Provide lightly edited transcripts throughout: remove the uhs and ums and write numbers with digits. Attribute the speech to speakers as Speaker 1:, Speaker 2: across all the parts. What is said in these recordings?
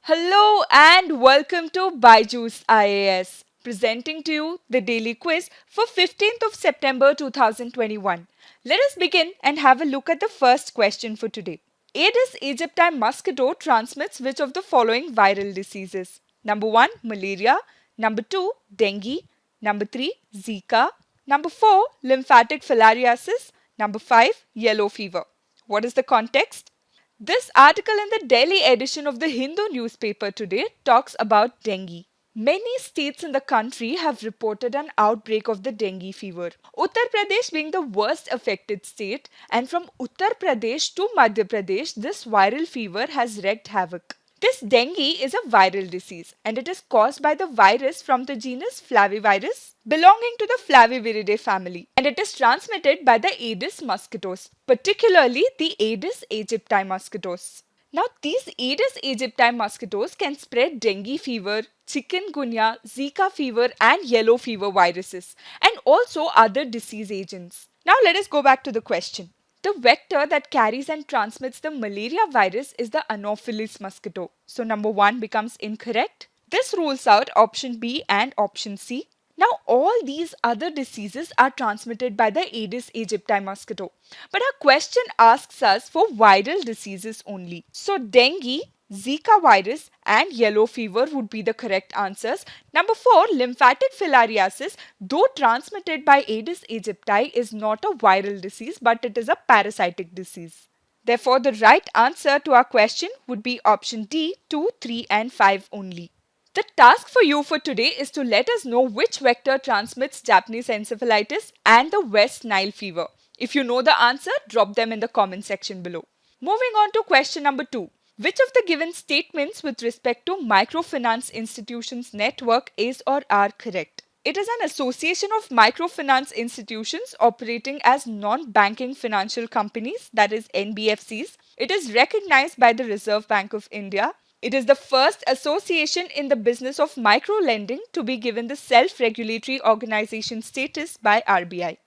Speaker 1: Hello and welcome to Byju's IAS, presenting to you the daily quiz for 15th of September 2021. Let us begin and have a look at the first question for today. Aedes aegypti mosquito transmits which of the following viral diseases? Number 1, malaria. Number 2, dengue. Number 3, Zika. Number 4, lymphatic filariasis. Number 5, yellow fever. What is the context? This article in the Delhi edition of the Hindu newspaper today talks about dengue. Many states in the country have reported an outbreak of the dengue fever. Uttar Pradesh being the worst affected state, and from Uttar Pradesh to Madhya Pradesh, this viral fever has wreaked havoc. This dengue is a viral disease and it is caused by the virus from the genus Flavivirus belonging to the Flaviviridae family, and it is transmitted by the Aedes mosquitoes, particularly the Aedes aegypti mosquitoes. Now, these Aedes aegypti mosquitoes can spread dengue fever, chikungunya, Zika fever and yellow fever viruses, and also other disease agents. Now, let us go back to the question. The vector that carries and transmits the malaria virus is the Anopheles mosquito. So number 1 becomes incorrect. This rules out option B and option C. Now all these other diseases are transmitted by the Aedes aegypti mosquito. But our question asks us for viral diseases only. So dengue, Zika virus and yellow fever would be the correct answers. Number 4, lymphatic filariasis, though transmitted by Aedes aegypti, is not a viral disease but it is a parasitic disease. Therefore, the right answer to our question would be option D, 2, 3 and 5 only. The task for you for today is to let us know which vector transmits Japanese encephalitis and the West Nile fever. If you know the answer, drop them in the comment section below. Moving on to question number 2. Which of the given statements with respect to microfinance institutions network is or are correct? It is an association of microfinance institutions operating as non-banking financial companies, that is NBFCs. It is recognized by the Reserve Bank of India. It is the first association in the business of micro-lending to be given the self-regulatory organization status by RBI.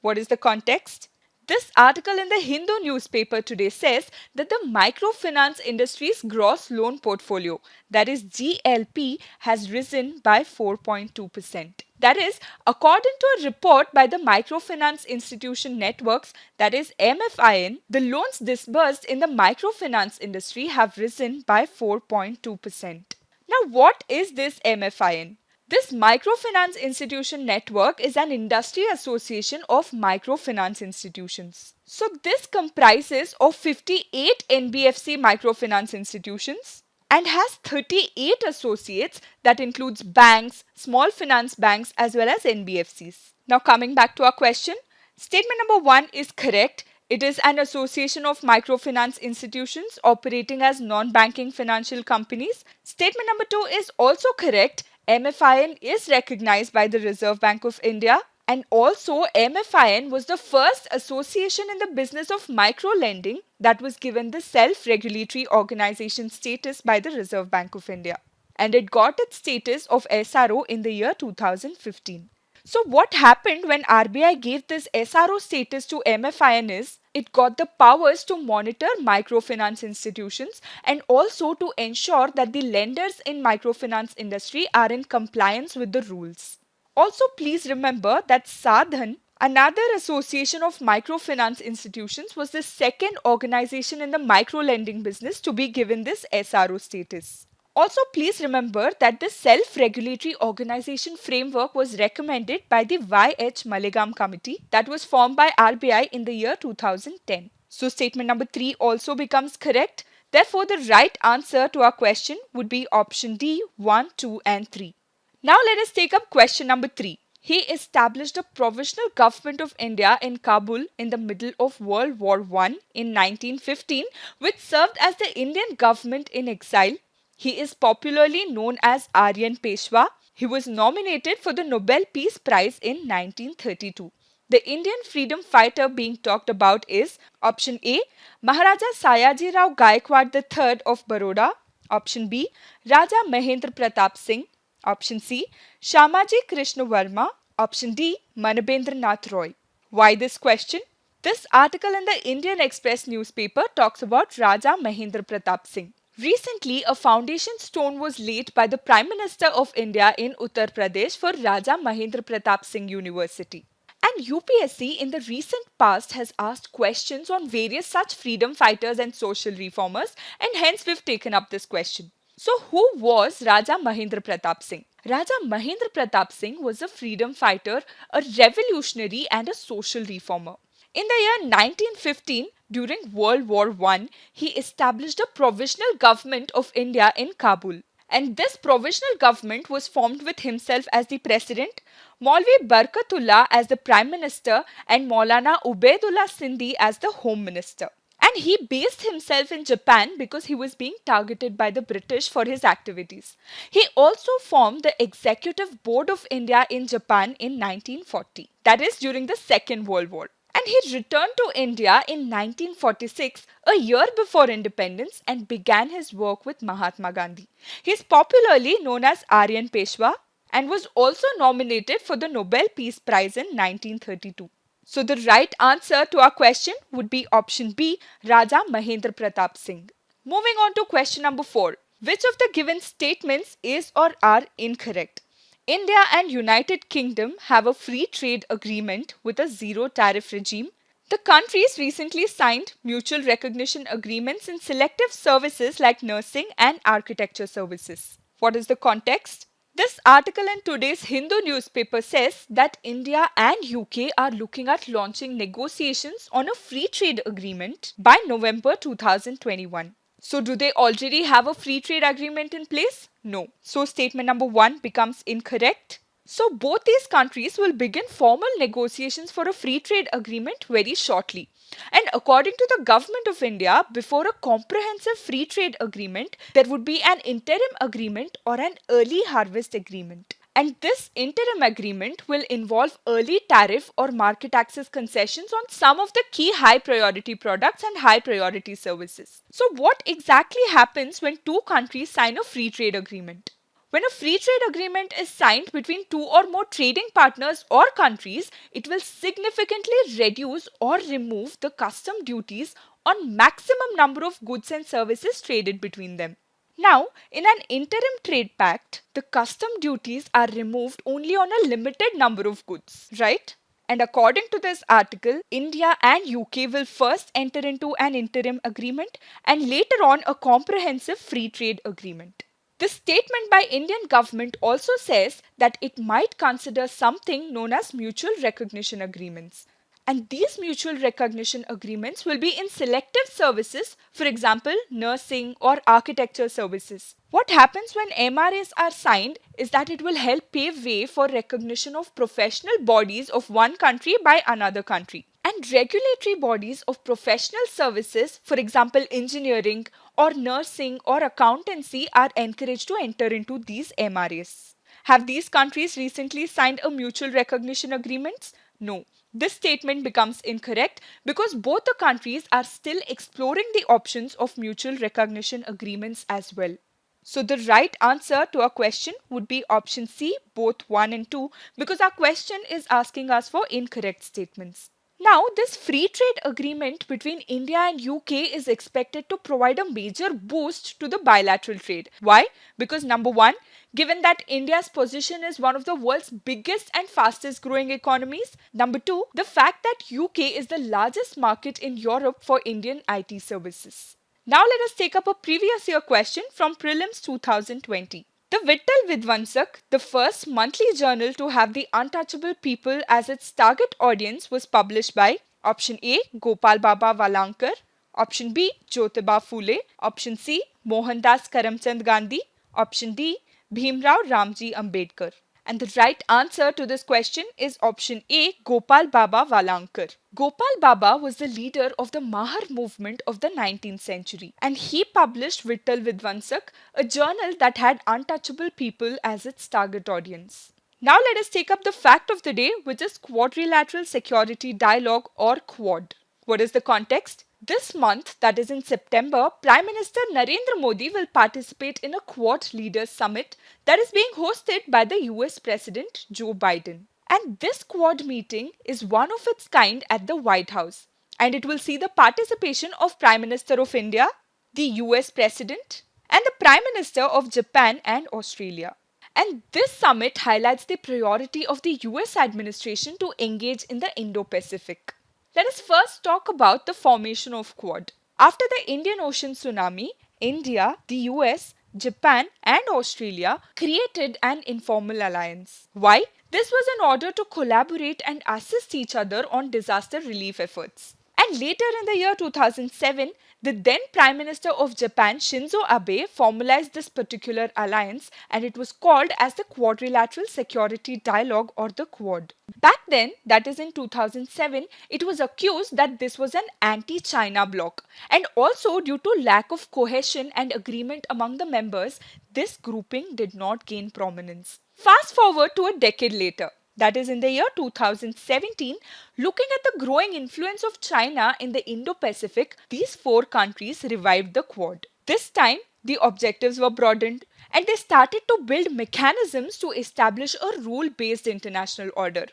Speaker 1: What is the context? This article in the Hindu newspaper today says that the microfinance industry's gross loan portfolio, that is GLP, has risen by 4.2%. That is, according to a report by the Microfinance Institution Networks, that is MFIN, the loans disbursed in the microfinance industry have risen by 4.2%. Now, what is this MFIN? This Microfinance Institution Network is an industry association of microfinance institutions. So this comprises of 58 NBFC microfinance institutions and has 38 associates that includes banks, small finance banks as well as NBFCs. Now coming back to our question, statement number 1 is correct. It is an association of microfinance institutions operating as non-banking financial companies. Statement number 2 is also correct. MFIN is recognized by the Reserve Bank of India, and also MFIN was the first association in the business of micro-lending that was given the self-regulatory organization status by the Reserve Bank of India, and it got its status of SRO in the year 2015. So what happened when RBI gave this SRO status to MFIN is it got the powers to monitor microfinance institutions and also to ensure that the lenders in microfinance industry are in compliance with the rules. Also, please remember that Sadhan, another association of microfinance institutions, was the second organization in the micro-lending business to be given this SRO status. Also, please remember that the self-regulatory organization framework was recommended by the Y.H. Maligram Committee that was formed by RBI in the year 2010. So, statement number 3 also becomes correct. Therefore, the right answer to our question would be option D, 1, 2 and 3. Now, let us take up question number 3. He established a provisional government of India in Kabul in the middle of World War I in 1915, which served as the Indian government in exile. He is popularly known as Aryan Peshwa. He was nominated for the Nobel Peace Prize in 1932. The Indian freedom fighter being talked about is option A, Maharaja Sayaji Rao Gaikwad III of Baroda, option B, Raja Mahendra Pratap Singh, option C, Shamaji Krishna Verma, option D, Manabendra Nath Roy. Why this question? This article in the Indian Express newspaper talks about Raja Mahendra Pratap Singh. Recently, a foundation stone was laid by the Prime Minister of India in Uttar Pradesh for Raja Mahendra Pratap Singh University. And UPSC in the recent past has asked questions on various such freedom fighters and social reformers, and hence we've taken up this question. So, who was Raja Mahendra Pratap Singh? Raja Mahendra Pratap Singh was a freedom fighter, a revolutionary, and a social reformer. In the year 1915, during World War I, he established a provisional government of India in Kabul. And this provisional government was formed with himself as the president, Maulvi Barkatullah as the prime minister, and Maulana Ubaidullah Sindhi as the home minister. And he based himself in Japan because he was being targeted by the British for his activities. He also formed the Executive Board of India in Japan in 1940, that is during the Second World War. And he returned to India in 1946, a year before independence, and began his work with Mahatma Gandhi. He is popularly known as Aryan Peshwa and was also nominated for the Nobel Peace Prize in 1932. So the right answer to our question would be option B, Raja Mahendra Pratap Singh. Moving on to question number 4. Which of the given statements is or are incorrect? India and United Kingdom have a free trade agreement with a zero tariff regime. The countries recently signed mutual recognition agreements in selective services like nursing and architecture services. What is the context? This article in today's Hindu newspaper says that India and UK are looking at launching negotiations on a free trade agreement by November 2021. So do they already have a free trade agreement in place? No. So statement number 1 becomes incorrect. So both these countries will begin formal negotiations for a free trade agreement very shortly. And according to the Government of India, before a comprehensive free trade agreement, there would be an interim agreement or an early harvest agreement. And this interim agreement will involve early tariff or market access concessions on some of the key high priority products and high priority services. So what exactly happens when two countries sign a free trade agreement? When a free trade agreement is signed between two or more trading partners or countries, it will significantly reduce or remove the custom duties on maximum number of goods and services traded between them. Now, in an interim trade pact, the custom duties are removed only on a limited number of goods, right? And according to this article, India and UK will first enter into an interim agreement and later on a comprehensive free trade agreement. The statement by Indian government also says that it might consider something known as mutual recognition agreements. And these mutual recognition agreements will be in selective services, for example, nursing or architecture services. What happens when MRAs are signed is that it will help pave way for recognition of professional bodies of one country by another country. And regulatory bodies of professional services, for example, engineering or nursing or accountancy, are encouraged to enter into these MRAs. Have these countries recently signed a mutual recognition agreements? No. This statement becomes incorrect because both the countries are still exploring the options of mutual recognition agreements as well. So the right answer to our question would be option C, both 1 and 2, because our question is asking us for incorrect statements. Now, this free trade agreement between India and UK is expected to provide a major boost to the bilateral trade. Why? Because number 1, given that India's position is one of the world's biggest and fastest growing economies. Number 2, the fact that UK is the largest market in Europe for Indian IT services. Now let us take up a previous year question from Prelims 2020. The Vittal Vidvansak, the first monthly journal to have the untouchable people as its target audience, was published by option A, Gopal Baba Valankar, option B, Jyotiba Phule, option C, Mohandas Karamchand Gandhi, option D, Bhimrao Ramji Ambedkar. And the right answer to this question is option A, Gopal Baba Valankar. Gopal Baba was the leader of the Mahar movement of the 19th century, and he published Vittal Vidvansak, a journal that had untouchable people as its target audience. Now let us take up the fact of the day, which is Quadrilateral Security Dialogue, or Quad. What is the context? This month, that is in September, Prime Minister Narendra Modi will participate in a Quad Leaders Summit that is being hosted by the US President Joe Biden. And this Quad meeting is one of its kind at the White House. And it will see the participation of Prime Minister of India, the US President, and the Prime Minister of Japan and Australia. And this summit highlights the priority of the US administration to engage in the Indo-Pacific. Let us first talk about the formation of Quad. After the Indian Ocean tsunami, India, the US, Japan, and Australia created an informal alliance. Why? This was in order to collaborate and assist each other on disaster relief efforts. And later in the year 2007, the then Prime Minister of Japan, Shinzo Abe, formalized this particular alliance and it was called as the Quadrilateral Security Dialogue or the Quad. Back then, that is in 2007, it was accused that this was an anti-China bloc, and also due to lack of cohesion and agreement among the members, this grouping did not gain prominence. Fast forward to a decade later, that is in the year 2017, looking at the growing influence of China in the Indo-Pacific, these four countries revived the Quad. This time, the objectives were broadened and they started to build mechanisms to establish a rule-based international order.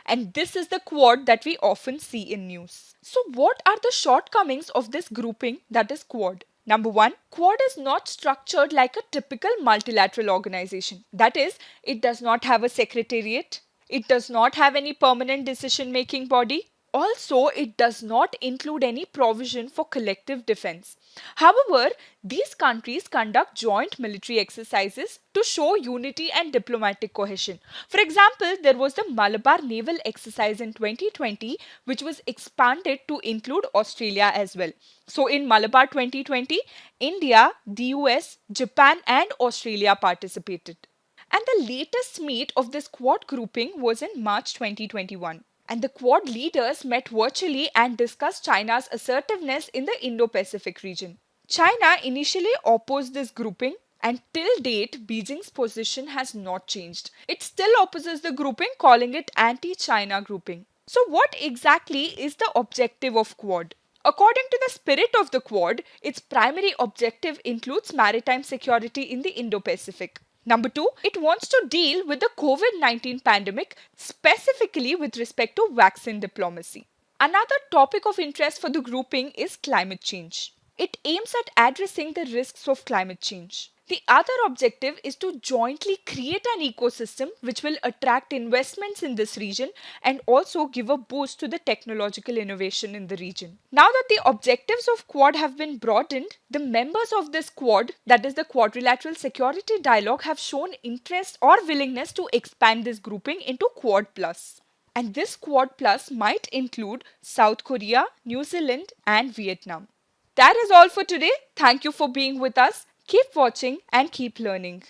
Speaker 1: And this is the Quad that we often see in news. So what are the shortcomings of this grouping that is Quad? Number one, Quad is not structured like a typical multilateral organization. That is, it does not have a secretariat. It does not have any permanent decision-making body. Also, it does not include any provision for collective defense. However, these countries conduct joint military exercises to show unity and diplomatic cohesion. For example, there was the Malabar Naval Exercise in 2020, which was expanded to include Australia as well. So in Malabar 2020, India, the US, Japan and Australia participated. And the latest meet of this Quad grouping was in March 2021. And the Quad leaders met virtually and discussed China's assertiveness in the Indo-Pacific region. China initially opposed this grouping, and till date, Beijing's position has not changed. It still opposes the grouping, calling it anti-China grouping. So what exactly is the objective of Quad? According to the spirit of the Quad, its primary objective includes maritime security in the Indo-Pacific. Number two, it wants to deal with the COVID-19 pandemic, specifically with respect to vaccine diplomacy. Another topic of interest for the grouping is climate change. It aims at addressing the risks of climate change. The other objective is to jointly create an ecosystem which will attract investments in this region and also give a boost to the technological innovation in the region. Now that the objectives of Quad have been broadened, the members of this Quad, that is the Quadrilateral Security Dialogue, have shown interest or willingness to expand this grouping into Quad Plus. And this Quad Plus might include South Korea, New Zealand and Vietnam. That is all for today. Thank you for being with us. Keep watching and keep learning.